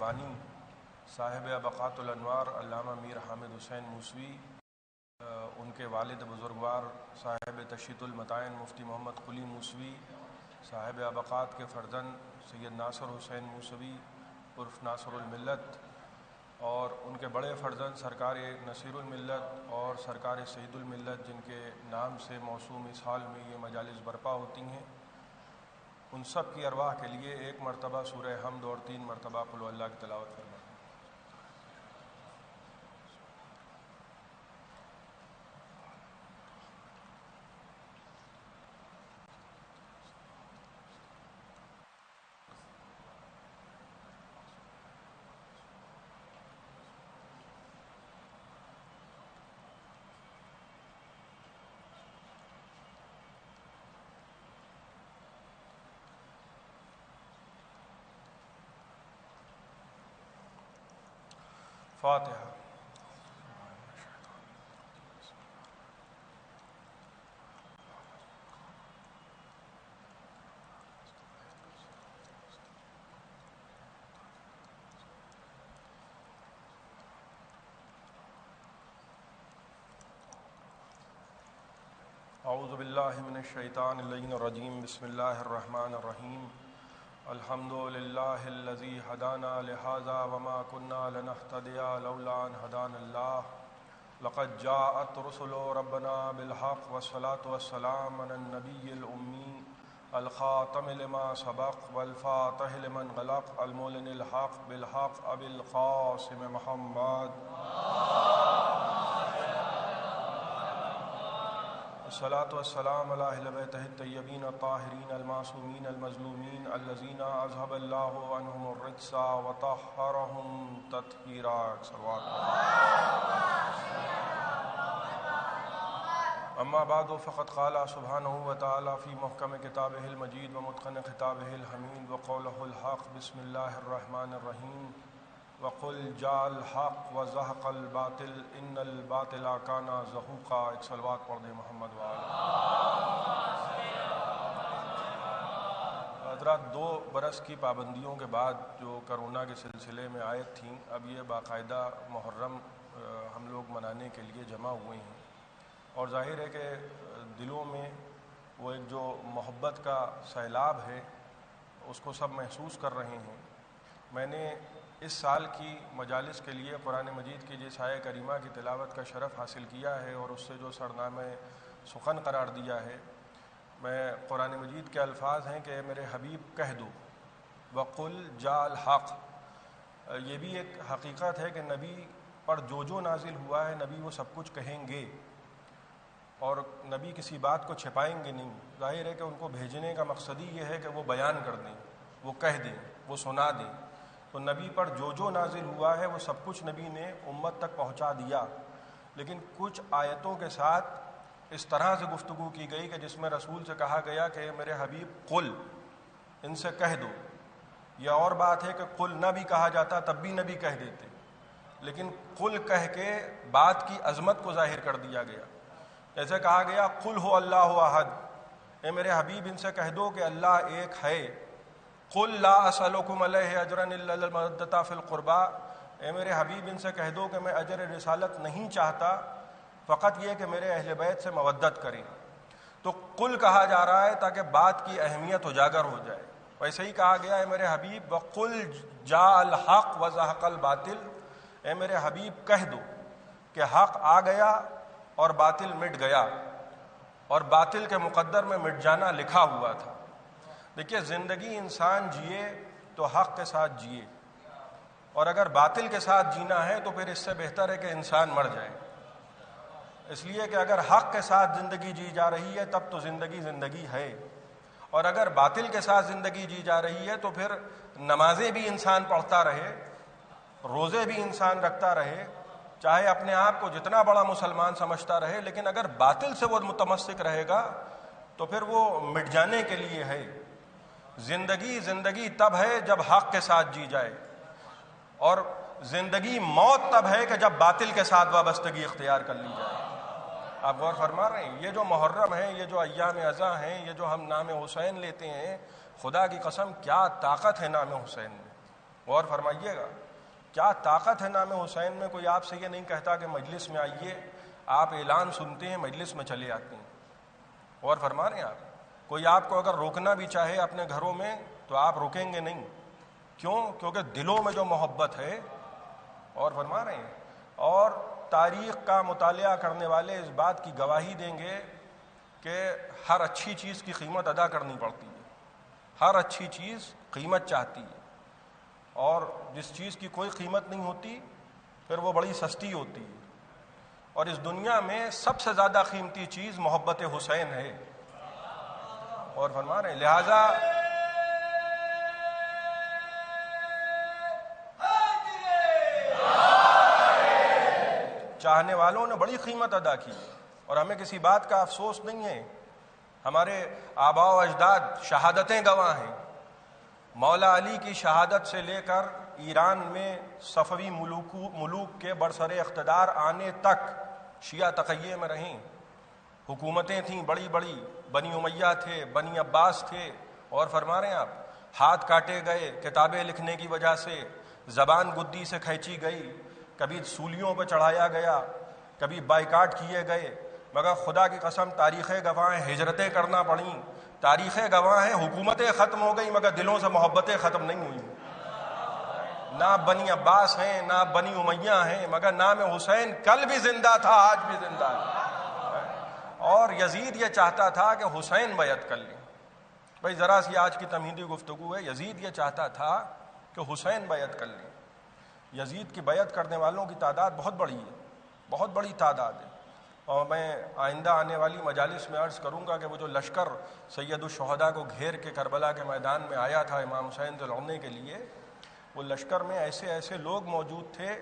بانی صاحب ابقات الانوار علامہ میر حامد حسین موسوی، ان کے والد بزرگوار صاحب تشیط المتائن مفتی محمد قلی موسوی، صاحب ابقات کے فرزند سید ناصر حسین موسوی عرف ناصر الملت، اور ان کے بڑے فرزند سرکار نصیر الملت اور سرکار سعید الملت، جن کے نام سے موسوم اس حال میں یہ مجالس برپا ہوتی ہیں، ان سب کی ارواح کے لیے ایک مرتبہ سورہ حمد اور 3 مرتبہ قل ہو اللہ کی تلاوت فرمائیں۔ فاتحہ۔ اعوذ باللہ من الشیطان اللعین الرجیم، بسم اللہ الرحمن الرحیم۔ الحمد للہ الذی ہدانا لہذا وما كنا لنہتدی لولا ان ہدانا اللہ، لقد جاءت رسل ربنا بالحق والصلاة والسلام علی النبی الامی الخاتم لما سبق والفاتح لمن غلق المعلن الحق بالحق ابی القاسم محمد الصلاة والسلام علی اہل بیتہ الطیبین الطاہرین المعصومین المظلومین الذین اذهب اللہ عنہم الرجس وطہرہم تطہیرا۔ اما بعد فقد قال سبحانہ وتعالی فی محکم کتابہ المجید ومتقن خطابہ الحمید وقولہ الحق، بسم اللہ الرحمن الرحیم، وقل جاء الحق وزهق الباطل ان الباطل کان زہوقا۔ ایک صلوات پڑھ دیں محمد حضرات، 2 برس کی پابندیوں کے بعد جو کرونا کے سلسلے میں عائد تھیں، اب یہ باقاعدہ محرم ہم لوگ منانے کے لیے جمع ہوئے ہیں، اور ظاہر ہے کہ دلوں میں وہ ایک جو محبت کا سیلاب ہے اس کو سب محسوس کر رہے ہیں۔ میں نے اس سال کی مجالس کے لیے قرآن مجید کی جس آیہ کریمہ کی تلاوت کا شرف حاصل کیا ہے اور اس سے جو سرنامہ سخن قرار دیا ہے، میں قرآن مجید کے الفاظ ہیں کہ اے میرے حبیب کہہ دو وقل جاء الحق۔ یہ بھی ایک حقیقت ہے کہ نبی پر جو نازل ہوا ہے نبی وہ سب کچھ کہیں گے، اور نبی کسی بات کو چھپائیں گے نہیں۔ ظاہر ہے کہ ان کو بھیجنے کا مقصد ہی یہ ہے کہ وہ بیان کر دیں، وہ کہہ دیں، وہ سنا دیں۔ تو نبی پر جو نازل ہوا ہے وہ سب کچھ نبی نے امت تک پہنچا دیا، لیکن کچھ آیتوں کے ساتھ اس طرح سے گفتگو کی گئی کہ جس میں رسول سے کہا گیا کہ میرے حبیب قل، ان سے کہہ دو۔ یہ اور بات ہے کہ قل نہ بھی کہا جاتا تب بھی نبی کہہ دیتے، لیکن قل کہہ کے بات کی عظمت کو ظاہر کر دیا گیا۔ جیسے کہا گیا قل ہو اللہ احد، اے میرے حبیب ان سے کہہ دو کہ اللہ ایک ہے۔ قل لا اسألکم علیہ اجرا الا المودۃ فی القربى، اے میرے حبیب ان سے کہہ دو کہ میں اجر رسالت نہیں چاہتا، فقط یہ کہ میرے اہل بیت سے مودت کریں۔ تو قل کہا جا رہا ہے تاکہ بات کی اہمیت اجاگر ہو جائے۔ ویسے ہی کہا گیا اے میرے حبیب وقل جاء الحق وزهق الباطل، اے میرے حبیب کہہ دو کہ حق آ گیا اور باطل مٹ گیا، اور باطل کے مقدر میں مٹ جانا لکھا ہوا تھا۔ دیکھیے، زندگی انسان جیے تو حق کے ساتھ جیے، اور اگر باطل کے ساتھ جینا ہے تو پھر اس سے بہتر ہے کہ انسان مر جائے۔ اس لیے کہ اگر حق کے ساتھ زندگی جی جا رہی ہے تب تو زندگی ہے، اور اگر باطل کے ساتھ زندگی جی جا رہی ہے تو پھر نمازیں بھی انسان پڑھتا رہے، روزے بھی انسان رکھتا رہے، چاہے اپنے آپ کو جتنا بڑا مسلمان سمجھتا رہے، لیکن اگر باطل سے وہ متمسک رہے گا تو پھر وہ مٹ جانے کے لیے ہے۔ زندگی تب ہے جب حق کے ساتھ جی جائے، اور زندگی موت تب ہے کہ جب باطل کے ساتھ وابستگی اختیار کر لی جائے۔ آپ غور فرما رہے ہیں؟ یہ جو محرم ہے، یہ جو ایام اضحیٰ ہیں، یہ جو ہم نام حسین لیتے ہیں، خدا کی قسم کیا طاقت ہے نام حسین میں۔ غور فرمائیے گا، کیا طاقت ہے نام حسین میں. کوئی آپ سے یہ نہیں کہتا کہ مجلس میں آئیے، آپ اعلان سنتے ہیں مجلس میں چلے آتے ہیں. غور فرما رہے ہیں آپ. کوئی آپ کو اگر روکنا بھی چاہے اپنے گھروں میں تو آپ روکیں گے نہیں. کیوں؟ کیونکہ دلوں میں جو محبت ہے. اور فرما رہے ہیں. اور تاریخ کا مطالعہ کرنے والے اس بات کی گواہی دیں گے کہ ہر اچھی چیز کی قیمت ادا کرنی پڑتی ہے. ہر اچھی چیز قیمت چاہتی ہے، اور جس چیز کی کوئی قیمت نہیں ہوتی پھر وہ بڑی سستی ہوتی ہے. اور اس دنیا میں سب سے زیادہ قیمتی چیز محبت حسین ہے. اور فرما رہے ہیں لہذا چاہنے والوں نے بڑی قیمت ادا کی، اور ہمیں کسی بات کا افسوس نہیں ہے. ہمارے آباء و اجداد شہادتیں گواہ ہیں. مولا علی کی شہادت سے لے کر ایران میں صفوی ملوک کے برسر اقتدار آنے تک شیعہ تقیے میں رہیں. حکومتیں تھیں بڑی بڑی، بنی امیہ تھے، بنی عباس تھے. اور فرما رہے ہیں آپ، ہاتھ کاٹے گئے کتابیں لکھنے کی وجہ سے، زبان گدی سے کھینچی گئی، کبھی سولیوں پہ چڑھایا گیا، کبھی بائیکاٹ کیے گئے. مگر خدا کی قسم تاریخیں گواہ ہیں ہجرتیں کرنا پڑیں، تاریخیں گواہ ہیں حکومتیں ختم ہو گئی مگر دلوں سے محبتیں ختم نہیں ہوئی. نہ بنی عباس ہیں نہ بنی امیہ ہیں، مگر نام حسین کل بھی زندہ تھا، آج بھی زندہ ہے. اور یزید یہ چاہتا تھا کہ حسین بیعت کر لیں. بھائی ذرا سی آج کی تمہیدی گفتگو ہے. یزید یہ چاہتا تھا کہ حسین بیعت کر لیں. یزید کی بیعت کرنے والوں کی تعداد بہت بڑی ہے، بہت بڑی تعداد ہے. اور میں آئندہ آنے والی مجالس میں عرض کروں گا کہ وہ جو لشکر سید الشہداء کو گھیر کے کربلا کے میدان میں آیا تھا امام حسین سے لڑنے کے لیے، وہ لشکر میں ایسے ایسے لوگ موجود تھے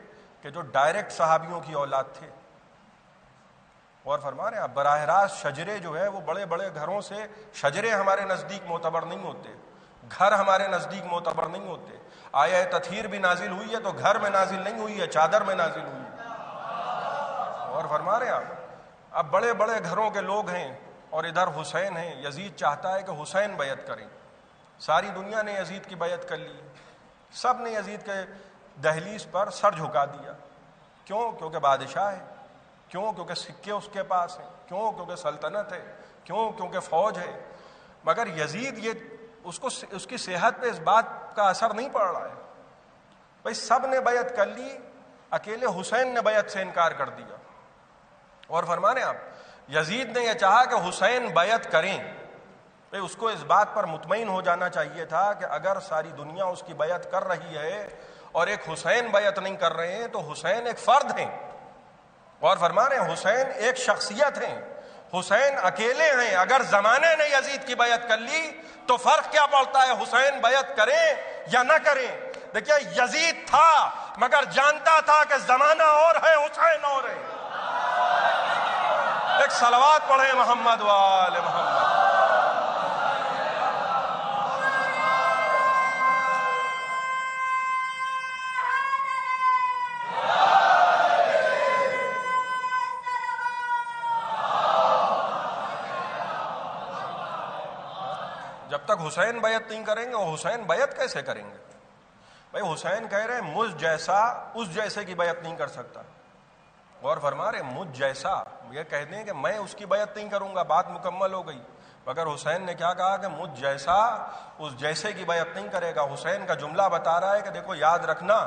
کہ جو ڈائریکٹ صحابیوں کی اولاد تھے. اور فرما رہے ہیں آپ براہ راست شجرے جو ہے وہ بڑے بڑے گھروں سے، شجرے ہمارے نزدیک معتبر نہیں ہوتے، گھر ہمارے نزدیک معتبر نہیں ہوتے. آیہ تطہیر بھی نازل ہوئی ہے تو گھر میں نازل نہیں ہوئی ہے، چادر میں نازل ہوئی ہے. اور فرما رہے ہیں آپ اب بڑے بڑے گھروں کے لوگ ہیں اور ادھر حسین ہیں. یزید چاہتا ہے کہ حسین بیعت کریں. ساری دنیا نے یزید کی بیعت کر لی، سب نے یزید کے دہلیز پر سر جھکا دیا. کیوں؟ کیونکہ بادشاہ ہے. کیوں؟ کیونکہ سکے اس کے پاس ہیں. کیوں؟ کیونکہ سلطنت ہے. کیوں؟ کیونکہ فوج ہے. مگر یزید یہ اس کی صحت پہ اس بات کا اثر نہیں پڑ رہا ہے. بھائی سب نے بیعت کر لی، اکیلے حسین نے بیعت سے انکار کر دیا. اور فرمانے آپ یزید نے یہ چاہا کہ حسین بیعت کریں. بھائی اس کو اس بات پر مطمئن ہو جانا چاہیے تھا کہ اگر ساری دنیا اس کی بیعت کر رہی ہے اور ایک حسین بیعت نہیں کر رہے ہیں تو حسین ایک فرد ہیں. اور فرما رہے ہیں حسین ایک شخصیت ہیں، حسین اکیلے ہیں. اگر زمانے نے یزید کی بیعت کر لی تو فرق کیا پڑتا ہے حسین بیعت کریں یا نہ کریں. دیکھیے یزید تھا مگر جانتا تھا کہ زمانہ اور ہے، حسین اور ہے. ایک صلوات پڑھیں محمد وآل محمد. جب تک حسین بیعت نہیں کریں گے وہ حسین بیعت کیسے کریں گے؟ بھائی حسین کہہ رہے ہیں مجھ جیسا اس جیسے کی بیعت نہیں کر سکتا. اور فرما رہے مجھ جیسا، یہ کہہ دیں کہ میں اس کی بیعت نہیں کروں گا، بات مکمل ہو گئی. مگر حسین نے کیا کہا کہ مجھ جیسا اس جیسے کی بیعت نہیں کرے گا. حسین کا جملہ بتا رہا ہے کہ دیکھو یاد رکھنا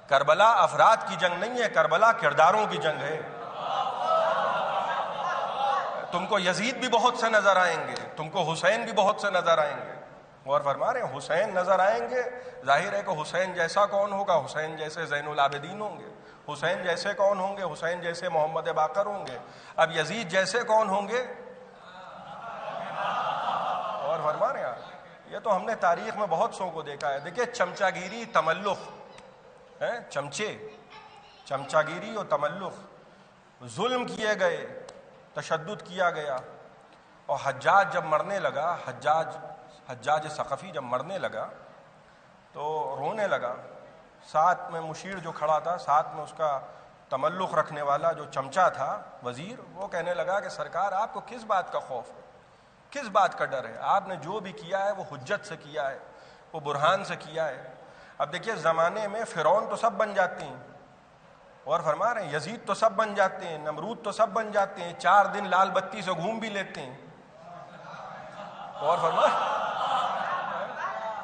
کربلا افراد کی جنگ نہیں ہے، کربلا کرداروں کی جنگ ہے. تم کو یزید بھی بہت سے نظر آئیں گے، تم کو حسین بھی بہت سے نظر آئیں گے. اور فرما رہے ہیں حسین نظر آئیں گے، ظاہر ہے کہ حسین جیسا کون ہوگا؟ حسین جیسے زین العابدین ہوں گے. حسین جیسے کون ہوں گے؟ حسین جیسے محمد باقر ہوں گے. اب یزید جیسے کون ہوں گے؟ اور فرما رہے ہیں یہ تو ہم نے تاریخ میں بہت سو کو دیکھا ہے. دیکھیے چمچا گیری، تملق ہے، چمچا گیری اور تملق، ظلم کیے گئے، تشدد کیا گیا. اور حجاج جب مرنے لگا، حجاج ثقفی جب مرنے لگا تو رونے لگا. ساتھ میں مشیر جو کھڑا تھا، ساتھ میں اس کا تملق رکھنے والا جو چمچا تھا وزیر، وہ کہنے لگا کہ سرکار آپ کو کس بات کا خوف ہے، کس بات کا ڈر ہے؟ آپ نے جو بھی کیا ہے وہ حجت سے کیا ہے، وہ برہان سے کیا ہے. اب دیکھیے زمانے میں فرعون تو سب بن جاتے ہیں، اور فرما رہے ہیں یزید تو سب بن جاتے ہیں، نمرود تو سب بن جاتے ہیں، 4 دن لال بتی سے گھوم بھی لیتے ہیں، اور فرما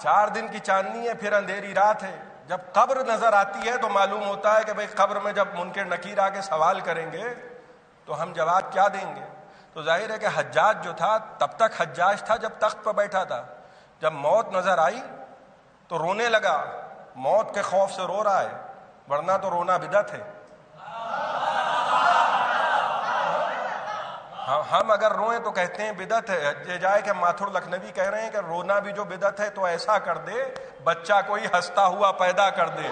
4 دن کی چاندنی ہے، پھر اندھیری رات ہے۔ جب قبر نظر آتی ہے تو معلوم ہوتا ہے کہ بھئی قبر میں جب منکر نکیر آ کے سوال کریں گے تو ہم جواب کیا دیں گے؟ تو ظاہر ہے کہ حجاج جو تھا تب تک حجاج تھا جب تخت پر بیٹھا تھا، جب موت نظر آئی تو رونے لگا، موت کے خوف سے رو رہا ہے، ورنہ تو رونا بدعت ہے۔ ہم اگر روئیں تو کہتے ہیں بدعت ہے، یہ جائے کہ ماتھر لکھنوی کہہ رہے ہیں کہ رونا بھی جو بدعت ہے تو ایسا کر دے بچہ کوئی ہنستا ہوا پیدا کر دے،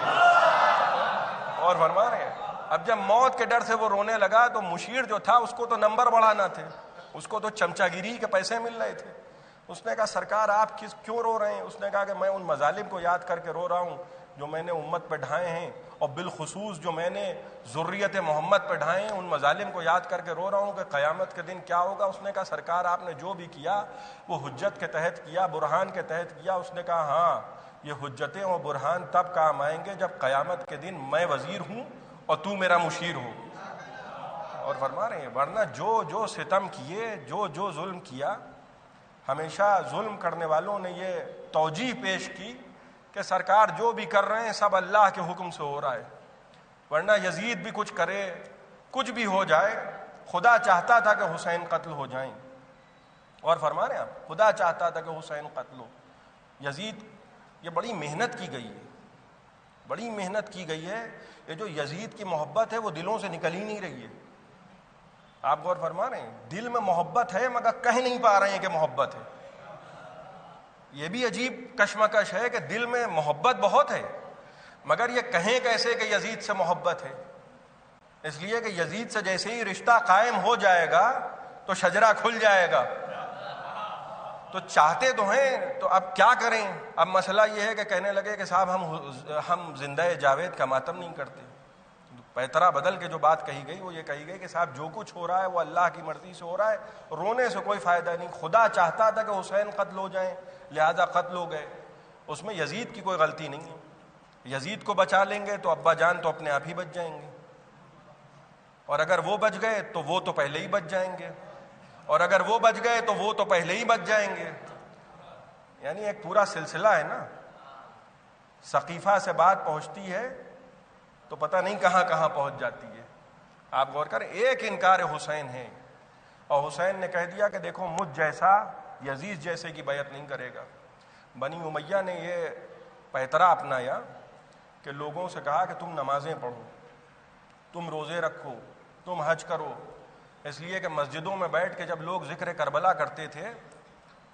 اور فرما رہے ہیں اب جب موت کے ڈر سے وہ رونے لگا تو مشیر جو تھا اس کو تو نمبر بڑھانا تھے، اس کو تو چمچا گیری کے پیسے مل رہے تھے۔ اس نے کہا سرکار آپ کیوں رو رہے ہیں؟ اس نے کہا کہ میں ان مظالم کو یاد کر کے رو رہا ہوں جو میں نے امت پہ ڈھائے ہیں، اور بالخصوص جو میں نے ذریت محمد پہ ڈھائے ہیں، ان مظالم کو یاد کر کے رو رہا ہوں کہ قیامت کے دن کیا ہوگا۔ اس نے کہا سرکار آپ نے جو بھی کیا وہ حجت کے تحت کیا، برہان کے تحت کیا۔ اس نے کہا ہاں یہ حجتیں اور برہان تب کام آئیں گے جب قیامت کے دن میں وزیر ہوں اور تو میرا مشیر ہو، اور فرما رہے ہیں ورنہ جو ستم کیے، جو ظلم کیا، ہمیشہ ظلم کرنے والوں نے یہ توجیہ پیش کی کہ سرکار جو بھی کر رہے ہیں سب اللہ کے حکم سے ہو رہا ہے، ورنہ یزید بھی کچھ کرے، کچھ بھی ہو جائے، خدا چاہتا تھا کہ حسین قتل ہو جائیں، اور فرما رہے ہیں آپ خدا چاہتا تھا کہ حسین قتل ہو۔ یزید یہ بڑی محنت کی گئی ہے، بڑی محنت کی گئی ہے، یہ جو یزید کی محبت ہے وہ دلوں سے نکل ہی نہیں رہی ہے۔ آپ غور فرما رہے ہیں دل میں محبت ہے مگر کہہ نہیں پا رہے ہیں کہ محبت ہے۔ یہ بھی عجیب کشمکش ہے کہ دل میں محبت بہت ہے مگر یہ کہیں کیسے کہ یزید سے محبت ہے؟ اس لیے کہ یزید سے جیسے ہی رشتہ قائم ہو جائے گا تو شجرہ کھل جائے گا، تو چاہتے تو ہیں، تو اب کیا کریں؟ اب مسئلہ یہ ہے کہ کہنے لگے کہ صاحب ہم زندہ جاوید کا ماتم نہیں کرتے۔ پیترا بدل کے جو بات کہی گئی وہ یہ کہی گئی کہ صاحب جو کچھ ہو رہا ہے وہ اللہ کی مرضی سے ہو رہا ہے، رونے سے کوئی فائدہ نہیں، خدا چاہتا تھا کہ حسین قتل ہو جائیں لہذا قتل ہو گئے، اس میں یزید کی کوئی غلطی نہیں ہے۔ یزید کو بچا لیں گے تو ابا جان تو اپنے آپ ہی بچ جائیں گے، اور اگر وہ بچ گئے تو وہ تو پہلے ہی بچ جائیں گے، اور اگر وہ بچ گئے تو وہ تو پہلے ہی بچ جائیں گے، یعنی ایک پورا سلسلہ ہے نا۔ سقیفہ سے بات پہنچتی ہے تو پتہ نہیں کہاں کہاں پہنچ جاتی ہے۔ آپ غور کریں ایک انکار حسین ہے، اور حسین نے کہہ دیا کہ دیکھو مجھ جیسا یزید جیسے کی بیعت نہیں کرے گا۔ بنی امیہ نے یہ پیترا اپنایا کہ لوگوں سے کہا کہ تم نمازیں پڑھو، تم روزے رکھو، تم حج کرو، اس لیے کہ مسجدوں میں بیٹھ کے جب لوگ ذکر کربلا کرتے تھے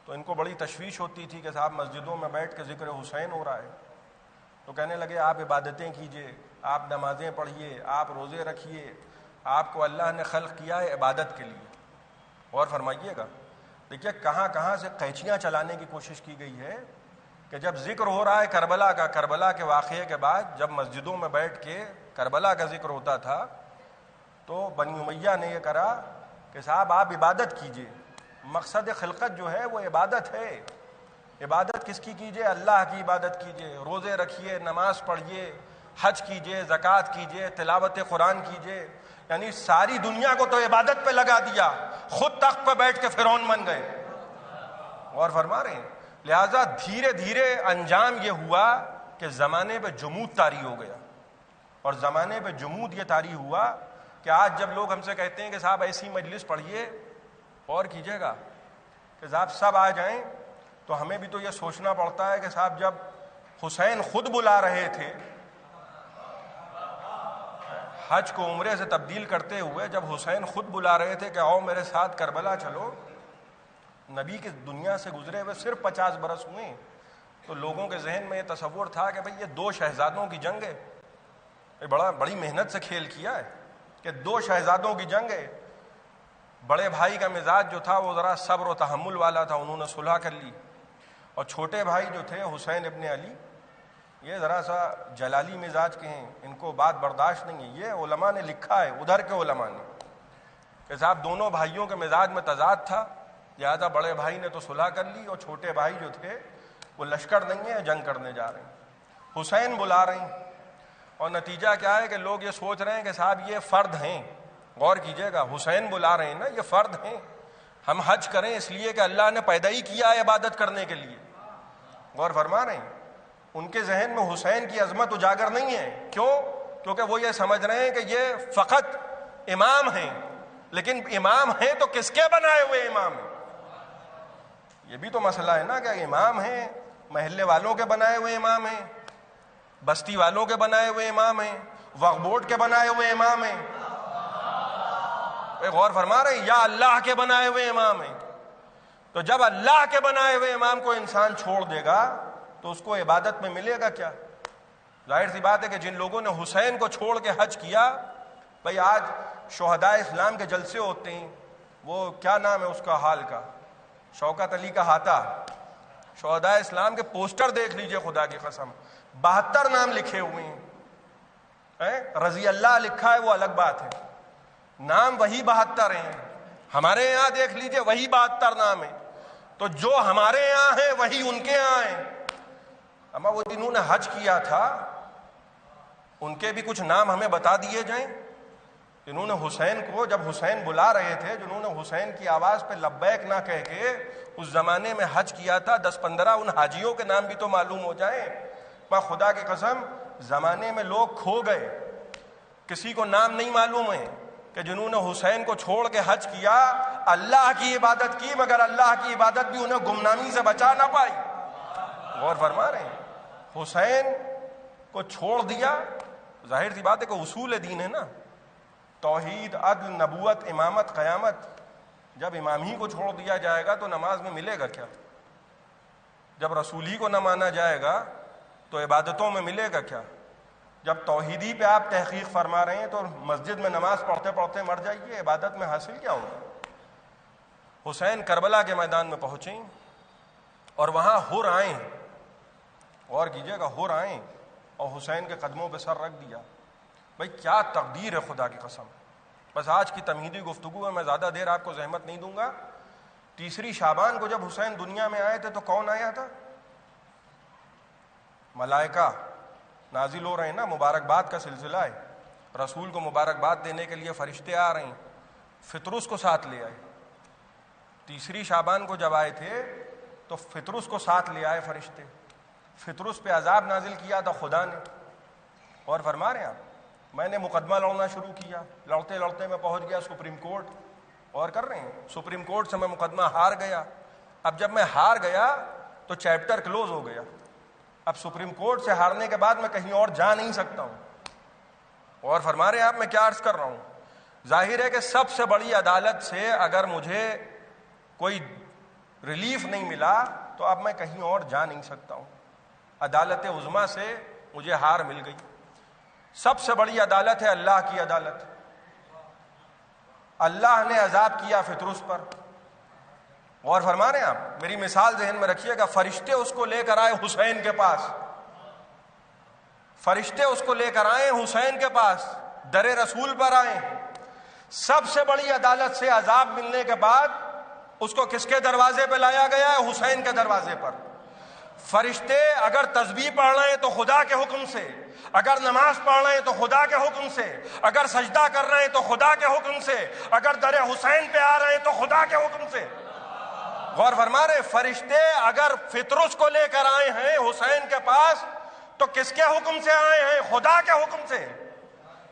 تو ان کو بڑی تشویش ہوتی تھی کہ صاحب مسجدوں میں بیٹھ کے ذکر حسین ہو رہا ہے، تو کہنے لگے آپ عبادتیں کیجئے، آپ نمازیں پڑھیے، آپ روزے رکھیے، آپ کو اللہ نے خلق کیا ہے عبادت کے لیے۔ اور فرمائیے گا دیکھیے کہاں کہاں سے قینچیاں چلانے کی کوشش کی گئی ہے کہ جب ذکر ہو رہا ہے کربلا کا، کربلا کے واقعے کے بعد جب مسجدوں میں بیٹھ کے کربلا کا ذکر ہوتا تھا تو بنی امیہ نے یہ کرا کہ صاحب آپ عبادت کیجئے، مقصد خلقت جو ہے وہ عبادت ہے، عبادت کس کی کیجئے؟ اللہ کی عبادت کیجئے، روزے رکھیے، نماز پڑھیے، حج کیجئے، زکوٰۃ کیجئے، تلاوت قرآن کیجئے، یعنی ساری دنیا کو تو عبادت پہ لگا دیا، خود تخت پہ بیٹھ کے فرعون بن گئے۔ اور فرما رہے ہیں لہٰذا دھیرے دھیرے انجام یہ ہوا کہ زمانے پہ جمود طاری ہو گیا، اور زمانے پہ جمود یہ طاری ہوا کہ آج جب لوگ ہم سے کہتے ہیں کہ صاحب ایسی مجلس پڑھیے اور کیجیے گا کہ صاحب سب آ جائیں، تو ہمیں بھی تو یہ سوچنا پڑتا ہے کہ صاحب جب حسین خود بلا رہے تھے حج کو عمرے سے تبدیل کرتے ہوئے، جب حسین خود بلا رہے تھے کہ آؤ میرے ساتھ کربلا چلو، نبی کی دنیا سے گزرے ہوئے صرف 50 برس ہوئے، تو لوگوں کے ذہن میں یہ تصور تھا کہ بھئی یہ 2 شہزادوں کی جنگ ہے، یہ بڑی محنت سے کھیل کیا ہے کہ 2 شہزادوں کی جنگ ہے۔ بڑے بھائی کا مزاج جو تھا وہ ذرا صبر و تحمل والا تھا، انہوں نے صلح کر لی، اور چھوٹے بھائی جو تھے حسین ابن علی یہ ذرا سا جلالی مزاج کے ہیں، ان کو بات برداشت نہیں ہے۔ یہ علماء نے لکھا ہے، ادھر کے علماء نے، کہ صاحب دونوں بھائیوں کے مزاج میں تضاد تھا، لہٰذا بڑے بھائی نے تو صلح کر لی، اور چھوٹے بھائی جو تھے وہ لشکر نہیں ہے، جنگ کرنے جا رہے ہیں۔ حسین بلا رہے ہیں، اور نتیجہ کیا ہے کہ لوگ یہ سوچ رہے ہیں کہ صاحب یہ فرد ہیں. غور کیجئے گا، حسین بلا رہے ہیں نا، یہ فرد ہیں. ہم حج کریں اس لیے کہ اللہ نے پیدا ہی کیا ہے عبادت کرنے کے لیے. غور فرما رہے ہیں؟ ان کے ذہن میں حسین کی عظمت اجاگر نہیں ہے. کیوں؟ کیونکہ وہ یہ سمجھ رہے ہیں کہ یہ فقط امام ہیں. لیکن امام ہیں تو کس کے بنائے ہوئے امام ہیں؟ یہ بھی تو مسئلہ ہے نا کہ امام ہیں محلے والوں کے بنائے ہوئے امام ہیں، بستی والوں کے بنائے ہوئے امام ہیں، وقف بورڈ کے بنائے ہوئے امام ہیں. غور فرما رہے ہیں؟ یا اللہ کے بنائے ہوئے امام ہیں. تو جب اللہ کے بنائے ہوئے امام کو انسان چھوڑ دے گا تو اس کو عبادت میں ملے گا کیا؟ ظاہر سی بات ہے کہ جن لوگوں نے حسین کو چھوڑ کے حج کیا، بھئی آج شہداء اسلام کے جلسے ہوتے ہیں، وہ کیا نام ہے اس کا حال کا، شوکت علی کا ہاتھا، شہداء اسلام کے پوسٹر دیکھ لیجئے، خدا کی قسم 72 نام لکھے ہوئے ہیں. رضی اللہ لکھا ہے وہ الگ بات ہے، نام وہی 72 ہیں. ہمارے یہاں دیکھ لیجئے وہی 72 نام ہیں. تو جو ہمارے یہاں ہیں وہی ان کے یہاں ہیں. اما وہ جنہوں نے حج کیا تھا ان کے بھی کچھ نام ہمیں بتا دیے جائیں. جنہوں نے حسین کو، جب حسین بلا رہے تھے، جنہوں نے حسین کی آواز پہ لبیک نہ کہہ کے اس زمانے میں حج کیا تھا، 10-15 ان حاجیوں کے نام بھی تو معلوم ہو جائیں. میں خدا کی قسم زمانے میں لوگ کھو گئے، کسی کو نام نہیں معلوم ہے کہ جنہوں نے حسین کو چھوڑ کے حج کیا، اللہ کی عبادت کی، مگر اللہ کی عبادت بھی انہیں گمنامی سے بچا نہ پائی. غور فرما رہے ہیں؟ حسین کو چھوڑ دیا، ظاہر سی بات ہے کہ اصول دین ہے نا، توحید، عدل، نبوت، امامت، قیامت. جب امام ہی کو چھوڑ دیا جائے گا تو نماز میں ملے گا کیا؟ جب رسول ہی کو نہ مانا جائے گا تو عبادتوں میں ملے گا کیا؟ جب توحیدی پہ آپ تحقیق فرما رہے ہیں تو مسجد میں نماز پڑھتے پڑھتے مر جائیے، عبادت میں حاصل کیا ہوگا؟ حسین کربلا کے میدان میں پہنچیں اور وہاں حر آئیں. غور کیجئے گا، حر آئیں اور حسین کے قدموں پہ سر رکھ دیا. بھائی کیا تقدیر ہے خدا کی قسم. بس آج کی تمہیدی گفتگو میں زیادہ دیر آپ کو زحمت نہیں دوں گا. 3 شعبان کو جب حسین دنیا میں آئے تھے تو کون آیا تھا؟ ملائکہ نازل ہو رہے ہیں نا، مبارکباد کا سلسلہ ہے. رسول کو مبارکباد دینے کے لیے فرشتے آ رہے ہیں. فطرس کو ساتھ لے آئے. 3 شعبان کو جب آئے تھے تو فطرس کو ساتھ لے آئے فرشتے. فطرس پہ عذاب نازل کیا تھا خدا نے. اور فرما رہے ہیں آپ، میں نے مقدمہ لڑنا شروع کیا، لڑتے لڑتے میں پہنچ گیا سپریم کورٹ. اور کر رہے ہیں، سپریم کورٹ سے میں مقدمہ ہار گیا. اب جب میں ہار گیا تو چیپٹر کلوز ہو گیا. اب سپریم کورٹ سے ہارنے کے بعد میں کہیں اور جا نہیں سکتا ہوں. اور فرما رہے ہیں آپ، میں کیا عرض کر رہا ہوں؟ ظاہر ہے کہ سب سے بڑی عدالت سے اگر مجھے کوئی ریلیف نہیں ملا تو اب میں کہیں اور جا نہیں سکتا ہوں. عدالت عظمیٰ سے مجھے ہار مل گئی. سب سے بڑی عدالت ہے اللہ کی عدالت. اللہ نے عذاب کیا فطرس پر. غور فرما رہے ہیں آپ؟ میری مثال ذہن میں رکھیے گا. فرشتے اس کو لے کر آئے حسین کے پاس. فرشتے اس کو لے کر آئے حسین کے پاس، در رسول پر آئے. سب سے بڑی عدالت سے عذاب ملنے کے بعد اس کو کس کے دروازے پہ لایا گیا ہے؟ حسین کے دروازے پر. فرشتے اگر تسبیح پڑھ رہے ہیں تو خدا کے حکم سے، اگر نماز پڑھ رہے ہیں تو خدا کے حکم سے، اگر سجدہ کر رہے ہیں تو خدا کے حکم سے، اگر در حسین پہ آ رہے ہیں تو خدا کے حکم سے. غور فرما رہے؟ فرشتے اگر فطرس کو لے کر آئے ہیں حسین کے پاس تو کس کے حکم سے آئے ہیں؟ خدا کے حکم سے.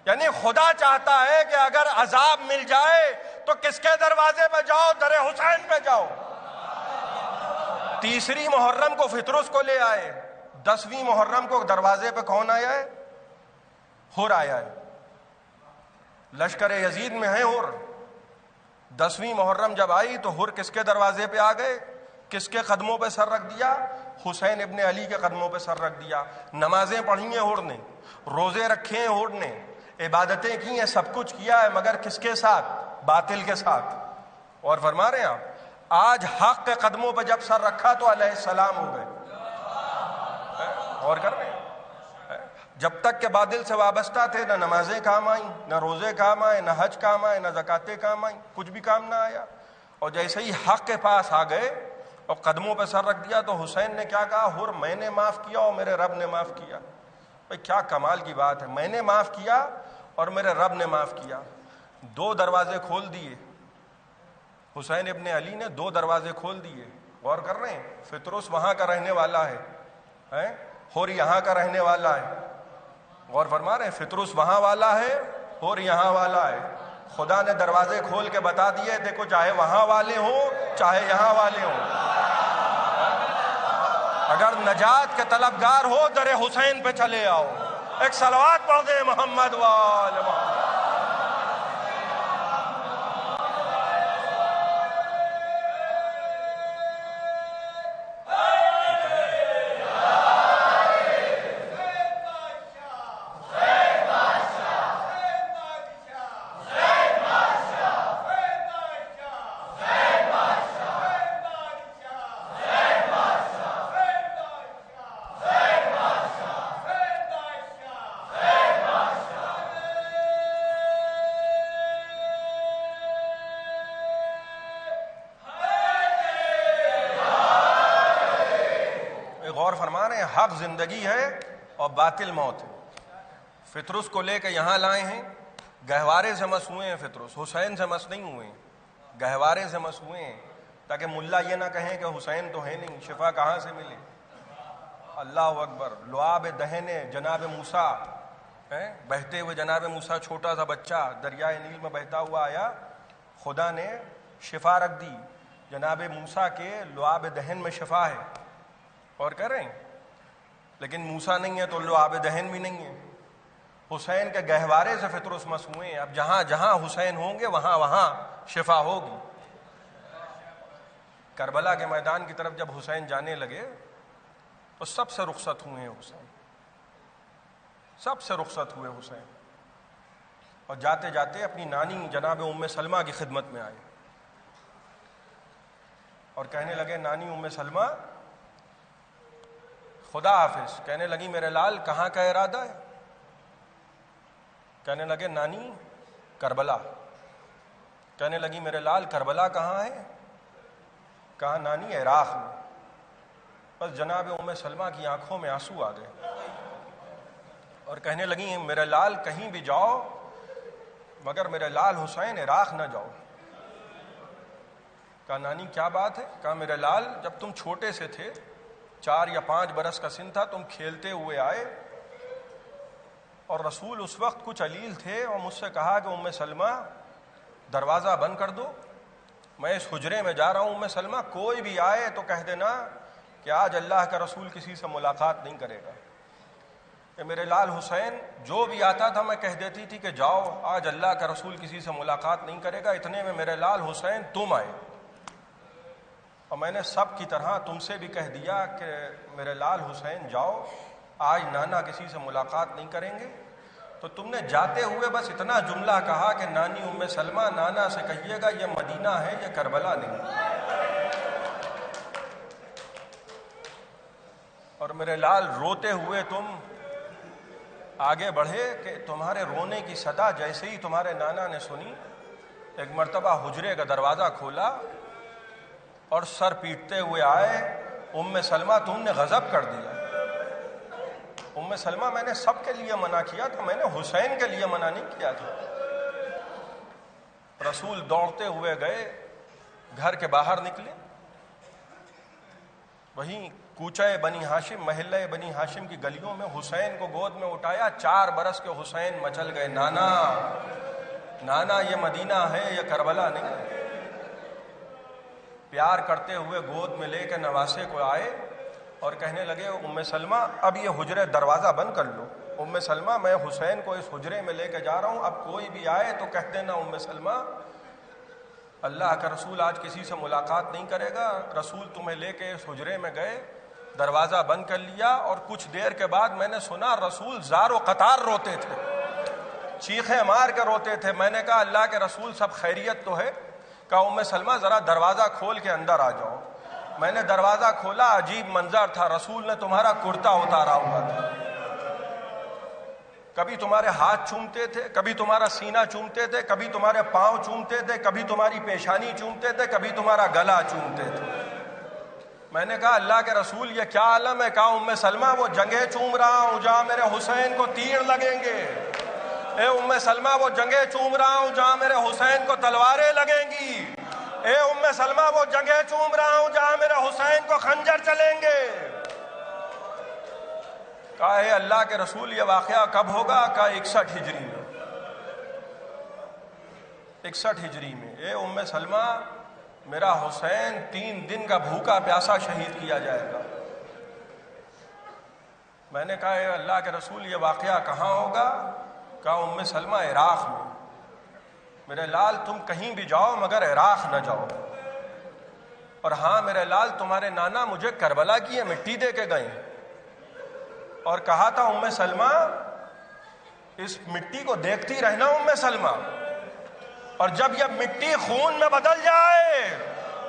یعنی خدا چاہتا ہے کہ اگر عذاب مل جائے تو کس کے دروازے پہ جاؤ؟ در حسین پہ جاؤ. 3 محرم کو فطرس کو لے آئے، 10ویں محرم کو دروازے پہ کون آیا ہے؟ حر آیا ہے. لشکر یزید میں ہے حر. 10ویں محرم جب آئی تو حر کس کے دروازے پہ آ گئے؟ کس کے قدموں پہ سر رکھ دیا؟ حسین ابن علی کے قدموں پہ سر رکھ دیا. نمازیں پڑھی ہیں حر نے، روزے رکھے ہیں حر نے، عبادتیں کی ہیں، سب کچھ کیا ہے، مگر کس کے ساتھ؟ باطل کے ساتھ. اور فرما رہے ہیں آپ، آج حق کے قدموں پہ جب سر رکھا تو علیہ السلام ہو گئے. اور کر رہے ہیں، جب تک کہ باطل سے وابستہ تھے نہ نمازیں کام آئیں، نہ روزے کام آئے، نہ حج کام آئے، نہ زکاتیں کام آئیں، کچھ بھی کام نہ آیا. اور جیسے ہی حق کے پاس آ گئے اور قدموں پہ سر رکھ دیا. تو حسین نے کیا کہا؟ حر میں نے معاف کیا اور میرے رب نے معاف کیا. بھائی کیا کمال کی بات ہے, میں نے معاف کیا اور میرے رب نے معاف کیا. 2 دروازے کھول دیے حسین ابن علی نے, 2 دروازے کھول دیے. غور کر رہے ہیں, فطرس وہاں کا رہنے والا ہے, حر یہاں کا رہنے والا ہے. غور فرما رہے ہیں, فطرس وہاں والا ہے, حر یہاں والا ہے. خدا نے دروازے کھول کے بتا دیے, دیکھو چاہے وہاں والے ہوں چاہے یہاں والے ہوں, اگر نجات کے طلبگار ہو در حسین پہ چلے آؤ. ایک صلوات پڑھ دیں محمد وآل محمد. حق زندگی ہے اور باطل موت ہے. فطرس کو لے کے یہاں لائے ہیں, گہوارے سے مس ہوئے ہیں. فطرس حسین سے مس نہیں ہوئے ہیں, گہوارے سے مس ہوئے ہیں, تاکہ ملا یہ نہ کہیں کہ حسین تو ہے نہیں, شفا کہاں سے ملے. اللہ اکبر. لعاب دہن جناب موسیٰ, بہتے ہوئے جناب موسیٰ, چھوٹا سا بچہ دریائے نیل میں بہتا ہوا آیا, خدا نے شفا رکھ دی. جناب موسیٰ کے لعاب دہن میں شفا ہے. اور کہہ رہے ہیں, لیکن موسیٰ نہیں ہے تو لعاب دہن بھی نہیں ہے. حسین کے گہوارے سے فطرس مس ہوئے ہیں. اب جہاں جہاں حسین ہوں گے وہاں وہاں شفا ہوگی. کربلا کے میدان کی طرف جب حسین جانے لگے تو سب سے رخصت ہوئے ہیں حسین, سب سے رخصت ہوئے حسین. اور جاتے جاتے اپنی نانی جناب ام سلمہ کی خدمت میں آئے اور کہنے لگے, نانی ام سلمہ خدا حافظ. کہنے لگی, میرے لال کہاں کا ارادہ ہے؟ کہنے لگے, نانی کربلا. کہنے لگی, میرے لال کربلا کہاں ہے؟ کہا, نانی عراق میں. بس جناب ام سلمہ کی آنکھوں میں آنسو آ گئے اور کہنے لگی, میرے لال کہیں بھی جاؤ مگر میرے لال حسین عراق نہ جاؤ. کہا, نانی کیا بات ہے؟ کہا, میرے لال جب تم چھوٹے سے تھے, 4 یا 5 برس کا سن تھا, تم کھیلتے ہوئے آئے اور رسول اس وقت کچھ علیل تھے اور مجھ سے کہا کہ ام سلمہ دروازہ بند کر دو, میں اس حجرے میں جا رہا ہوں. ام سلمہ کوئی بھی آئے تو کہہ دینا کہ آج اللہ کا رسول کسی سے ملاقات نہیں کرے گا. کہ میرے لال حسین جو بھی آتا تھا میں کہہ دیتی تھی کہ جاؤ, آج اللہ کا رسول کسی سے ملاقات نہیں کرے گا. اتنے میں میرے لال حسین تم آئے اور میں نے سب کی طرح تم سے بھی کہہ دیا کہ میرے لال حسین جاؤ, آج نانا کسی سے ملاقات نہیں کریں گے. تو تم نے جاتے ہوئے بس اتنا جملہ کہا کہ نانی ام سلمہ نانا سے کہیے گا یہ مدینہ ہے, یہ کربلا نہیں. اور میرے لال روتے ہوئے تم آگے بڑھے کہ تمہارے رونے کی صدا جیسے ہی تمہارے نانا نے سنی, ایک مرتبہ حجرے کا دروازہ کھولا اور سر پیٹتے ہوئے آئے, ام سلمہ تم نے غضب کر دیا. ام سلمہ میں نے سب کے لیے منع کیا تھا, میں نے حسین کے لیے منع نہیں کیا تھا. رسول دوڑتے ہوئے گئے, گھر کے باہر نکلے, وہیں کوچہ بنی ہاشم, محلہ بنی ہاشم کی گلیوں میں حسین کو گود میں اٹھایا. 4 برس کے حسین مچل گئے, نانا نانا یہ مدینہ ہے, یہ کربلا نہیں ہے. پیار کرتے ہوئے گود میں لے کے نواسے کو آئے اور کہنے لگے, ام سلمہ اب یہ حجرے دروازہ بند کر لو. ام سلمہ میں حسین کو اس حجرے میں لے کے جا رہا ہوں, اب کوئی بھی آئے تو کہہ دینا ام سلمہ اللہ کا رسول آج کسی سے ملاقات نہیں کرے گا. رسول تمہیں لے کے اس حجرے میں گئے, دروازہ بند کر لیا اور کچھ دیر کے بعد میں نے سنا رسول زار و قطار روتے تھے, چیخیں مار کے روتے تھے. میں نے کہا, اللہ کے رسول سب خیریت تو ہے؟ کہا, ام سلمہ ذرا دروازہ کھول کے اندر آ جاؤ. میں نے دروازہ کھولا, عجیب منظر تھا, رسول نے تمہارا کرتا اتارا ہوا تھا. کبھی تمہارے ہاتھ چومتے تھے, کبھی تمہارا سینہ چومتے تھے, کبھی تمہارے پاؤں چومتے تھے, کبھی تمہاری پیشانی چومتے تھے, کبھی تمہارا گلا چومتے تھے. میں نے کہا اللہ کے رسول یہ کیا عالم ہے؟ کہا ام سلمہ وہ جنگیں چوم رہا ہوں جہاں میرے حسین کو تیر لگیں گے، اے ام سلمہ وہ جنگیں چوم رہا ہوں جہاں میرے حسین کو تلواریں لگیں گی، اے ام سلمہ وہ جنگیں چوم رہا ہوں جہاں میرے حسین کو خنجر چلیں گے۔ کہا اے اللہ کے رسول یہ واقعہ کب ہوگا؟ کہا 61 ہجری میں، 61 ہجری میں۔ اے ام سلمہ میرا حسین 3 دن کا بھوکا پیاسا شہید کیا جائے گا۔ میں نے کہا اے اللہ کے رسول یہ واقعہ کہاں ہوگا؟ کہا ام سلمہ عراق میں۔ میرے لال تم کہیں بھی جاؤ مگر عراق نہ جاؤ، اور ہاں میرے لال تمہارے نانا مجھے کربلا کی یہ مٹی دے کے گئے، اور کہا تھا ام سلمہ اس مٹی کو دیکھتی رہنا ام سلمہ، اور جب یہ مٹی خون میں بدل جائے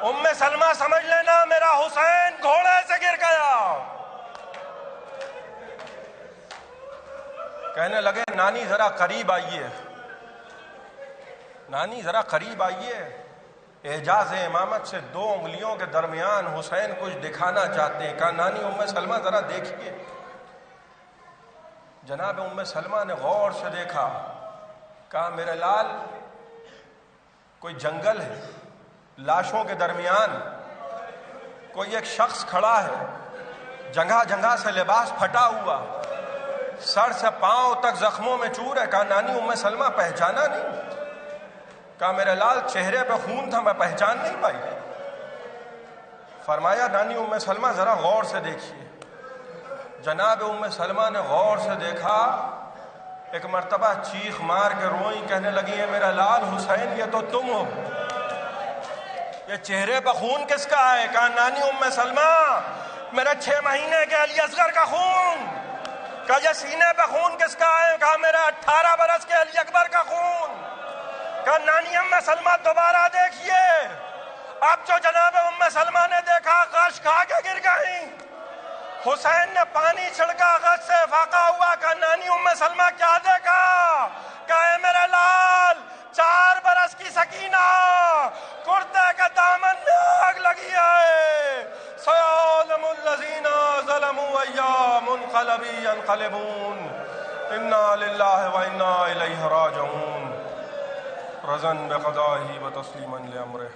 ام سلمہ سمجھ لینا میرا حسین گھوڑے سے گر گیا۔ کہنے لگے نانی ذرا قریب آئیے، نانی ذرا قریب آئیے، اعجاز امامت سے 2 انگلیوں کے درمیان حسین کچھ دکھانا چاہتے ہیں۔ کہا نانی ام سلمہ ذرا دیکھیے۔ جناب ام سلمہ نے غور سے دیکھا، کہا میرے لال کوئی جنگل ہے، لاشوں کے درمیان کوئی ایک شخص کھڑا ہے، جگہ جگہ سے لباس پھٹا ہوا، سر سے پاؤں تک زخموں میں چور ہے۔ کہا نانی ام سلمہ پہچانا نہیں؟ کہا میرے لال چہرے پہ خون تھا میں پہچان نہیں پائی۔ فرمایا نانی ام سلمہ ذرا غور سے دیکھیے۔ جناب ام سلمہ نے غور سے دیکھا، ایک مرتبہ چیخ مار کے روئیں، کہنے لگی ہے میرا لال حسین یہ تو تم ہو، یہ چہرے پہ خون کس کا ہے؟ کہا نانی ام سلمہ میرے 6 مہینے کے علی اصغر کا خون۔ کہا یہ سینے پہ خون کس کا ہے؟ کہا میرا 18 برس کے علی اکبر کا خون۔ کہا نانی ام سلمہ دوبارہ دیکھیے۔ اب جو جناب ام سلمہ نے دیکھا غش کھا کے گر گئیں۔ حسین نے پانی چھڑکا، غش سے افاقہ ہوا۔ کہا نانی ام سلمہ کیا دیکھا؟ کہا اے میرے لال 4 برس کی سکینہ کرتے کے دامن میں آگ لگی ہے۔ سیعلم الذین ظلموا ای منقلب ینقلبون انا للہ و انا الیہ راجعون رضا بقضائہ و تسلیما لامرہ۔